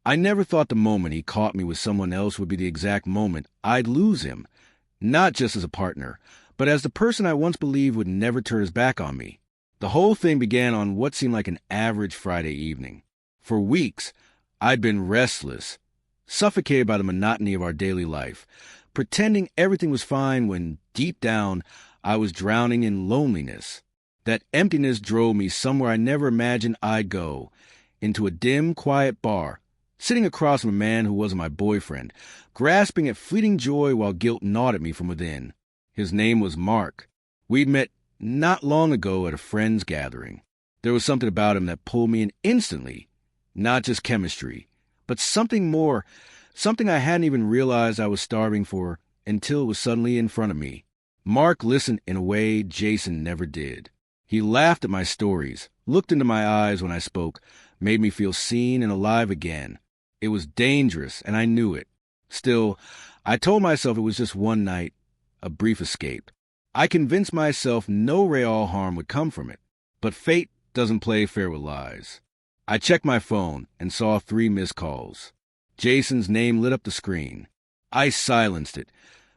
I never thought the moment he caught me with someone else would be the exact moment I'd lose him, not just as a partner, but as the person I once believed would never turn his back on me. The whole thing began on what seemed like an average Friday evening. For weeks, I'd been restless, suffocated by the monotony of our daily life, pretending everything was fine when, deep down, I was drowning in loneliness. That emptiness drove me somewhere I never imagined I'd go, into a dim, quiet bar, sitting across from a man who wasn't my boyfriend, grasping at fleeting joy while guilt gnawed at me from within. His name was Mark. We'd met not long ago at a friend's gathering. There was something about him that pulled me in instantly, not just chemistry, but something more, something I hadn't even realized I was starving for until it was suddenly in front of me. Mark listened in a way Jason never did. He laughed at my stories, looked into my eyes when I spoke, made me feel seen and alive again. It was dangerous, and I knew it. Still, I told myself it was just one night, a brief escape. I convinced myself no real harm would come from it. But fate doesn't play fair with lies. I checked my phone and saw 3 missed calls. Jason's name lit up the screen. I silenced it,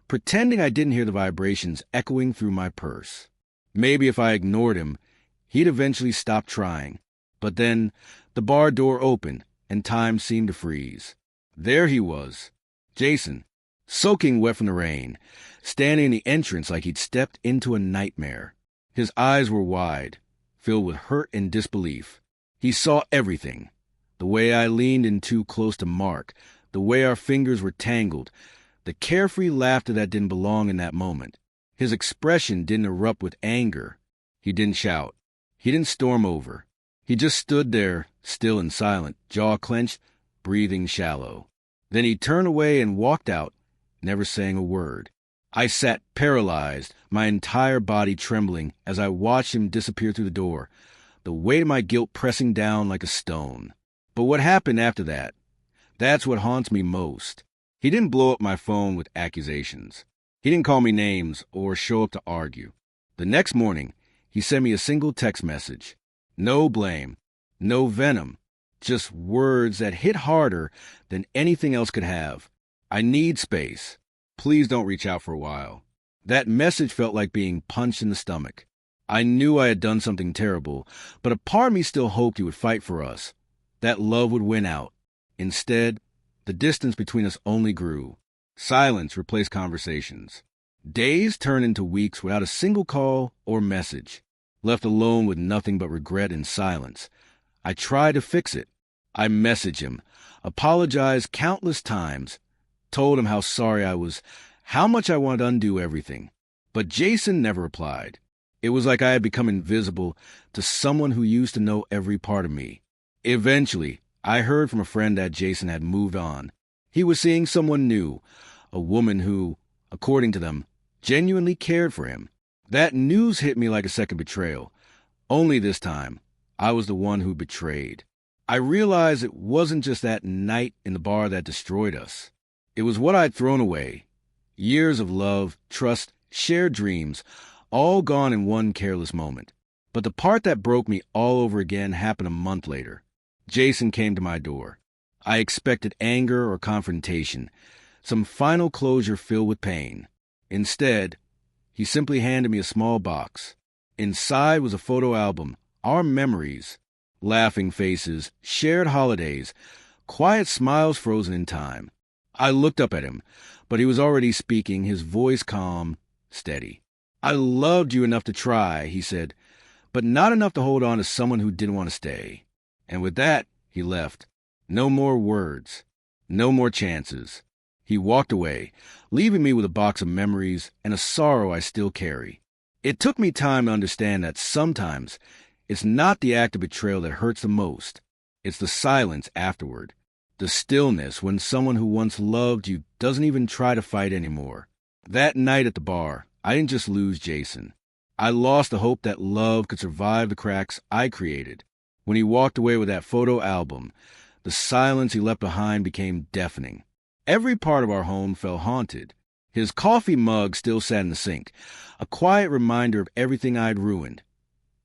pretending I didn't hear the vibrations echoing through my purse. Maybe if I ignored him, he'd eventually stop trying. But then the bar door opened, and time seemed to freeze. There he was, Jason, soaking wet from the rain, standing in the entrance like he'd stepped into a nightmare. His eyes were wide, filled with hurt and disbelief. He saw everything. The way I leaned in too close to Mark, the way our fingers were tangled, the carefree laughter that didn't belong in that moment. His expression didn't erupt with anger. He didn't shout. He didn't storm over. He just stood there, still and silent, jaw clenched, breathing shallow. Then he turned away and walked out, never saying a word. I sat paralyzed, my entire body trembling as I watched him disappear through the door, the weight of my guilt pressing down like a stone. But what happened after that? That's what haunts me most. He didn't blow up my phone with accusations. He didn't call me names or show up to argue. The next morning, he sent me a single text message. No blame, no venom, just words that hit harder than anything else could have. I need space. Please don't reach out for a while. That message felt like being punched in the stomach. I knew I had done something terrible, but a part of me still hoped he would fight for us, that love would win out. Instead, the distance between us only grew. Silence replaced conversations. Days turned into weeks without a single call or message. Left alone with nothing but regret and silence. I tried to fix it. I messaged him, apologized countless times, told him how sorry I was, how much I wanted to undo everything. But Jason never replied. It was like I had become invisible to someone who used to know every part of me. Eventually, I heard from a friend that Jason had moved on. He was seeing someone new, a woman who, according to them, genuinely cared for him. That news hit me like a second betrayal. Only this time, I was the one who betrayed. I realized it wasn't just that night in the bar that destroyed us. It was what I'd thrown away. Years of love, trust, shared dreams, all gone in one careless moment. But the part that broke me all over again happened a month later. Jason came to my door. I expected anger or confrontation, some final closure filled with pain. Instead, he simply handed me a small box. Inside was a photo album, our memories, laughing faces, shared holidays, quiet smiles frozen in time. I looked up at him, but he was already speaking, his voice calm, steady. I loved you enough to try, he said, but not enough to hold on to someone who didn't want to stay. And with that, he left. No more words. No more chances. He walked away, leaving me with a box of memories and a sorrow I still carry. It took me time to understand that sometimes it's not the act of betrayal that hurts the most. It's the silence afterward. The stillness when someone who once loved you doesn't even try to fight anymore. That night at the bar, I didn't just lose Jason. I lost the hope that love could survive the cracks I created. When he walked away with that photo album, the silence he left behind became deafening. Every part of our home felt haunted. His coffee mug still sat in the sink, a quiet reminder of everything I'd ruined.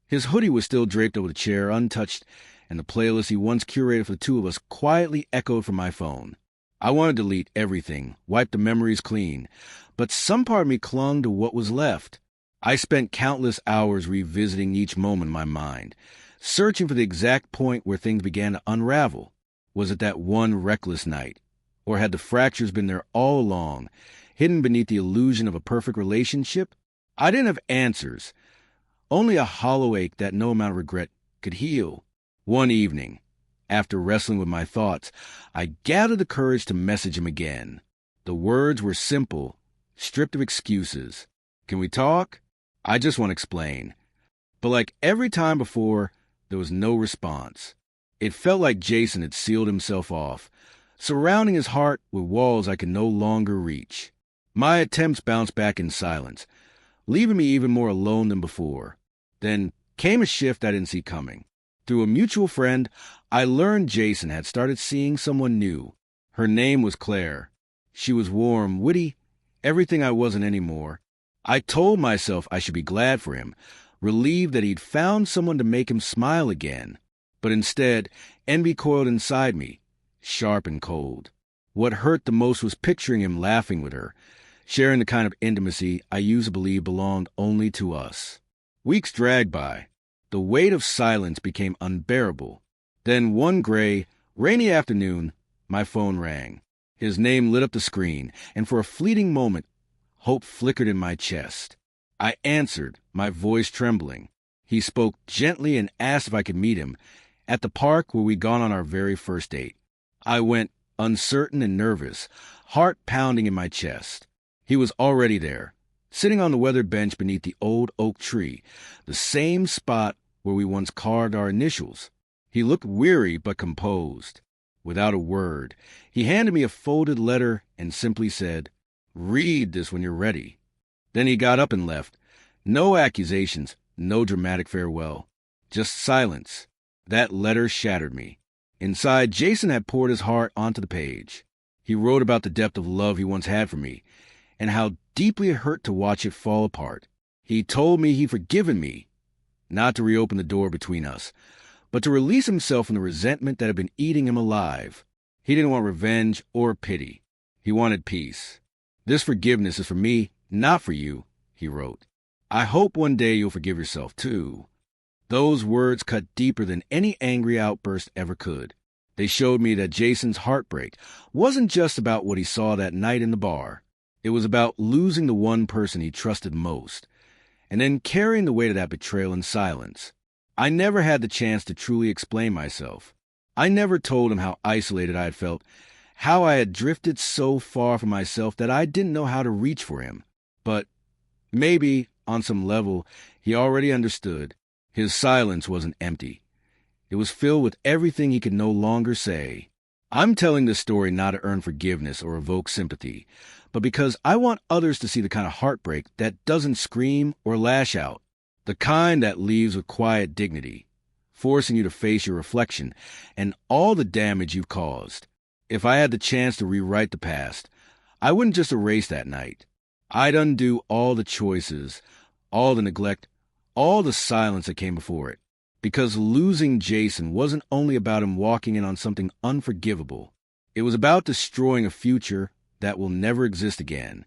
His hoodie was still draped over the chair, untouched, and the playlist he once curated for the two of us quietly echoed from my phone. I wanted to delete everything, wipe the memories clean, but some part of me clung to what was left. I spent countless hours revisiting each moment in my mind, searching for the exact point where things began to unravel. Was it that one reckless night? Or had the fractures been there all along, hidden beneath the illusion of a perfect relationship? I didn't have answers, only a hollow ache that no amount of regret could heal. One evening, after wrestling with my thoughts, I gathered the courage to message him again. The words were simple, stripped of excuses. "Can we talk? I just want to explain." But like every time before, there was no response. It felt like Jason had sealed himself off, surrounding his heart with walls I could no longer reach. My attempts bounced back in silence, leaving me even more alone than before. Then came a shift I didn't see coming. Through a mutual friend, I learned Jason had started seeing someone new. Her name was Claire. She was warm, witty, everything I wasn't anymore. I told myself I should be glad for him, relieved that he'd found someone to make him smile again. But instead, envy coiled inside me, sharp and cold. What hurt the most was picturing him laughing with her, sharing the kind of intimacy I used to believe belonged only to us. Weeks dragged by. The weight of silence became unbearable. Then one gray, rainy afternoon, my phone rang. His name lit up the screen, and for a fleeting moment, hope flickered in my chest. I answered, my voice trembling. He spoke gently and asked if I could meet him at the park where we'd gone on our very first date. I went, uncertain and nervous, heart pounding in my chest. He was already there, sitting on the weathered bench beneath the old oak tree, the same spot where we once carved our initials. He looked weary but composed. Without a word, he handed me a folded letter and simply said, "Read this when you're ready." Then he got up and left. No accusations, no dramatic farewell. Just silence. That letter shattered me. Inside, Jason had poured his heart onto the page. He wrote about the depth of love he once had for me, and how deeply it hurt to watch it fall apart. He told me he'd forgiven me, not to reopen the door between us, but to release himself from the resentment that had been eating him alive. He didn't want revenge or pity. He wanted peace. "This forgiveness is for me, not for you," he wrote. "I hope one day you'll forgive yourself, too." Those words cut deeper than any angry outburst ever could. They showed me that Jason's heartbreak wasn't just about what he saw that night in the bar. It was about losing the one person he trusted most, and then carrying the weight of that betrayal in silence. I never had the chance to truly explain myself. I never told him how isolated I had felt, how I had drifted so far from myself that I didn't know how to reach for him. But maybe, on some level, he already understood. His silence wasn't empty. It was filled with everything he could no longer say. I'm telling this story not to earn forgiveness or evoke sympathy, but because I want others to see the kind of heartbreak that doesn't scream or lash out, the kind that leaves with quiet dignity, forcing you to face your reflection and all the damage you've caused. If I had the chance to rewrite the past, I wouldn't just erase that night. I'd undo all the choices, all the neglect, all the silence that came before it. Because losing Jason wasn't only about him walking in on something unforgivable. It was about destroying a future that will never exist again.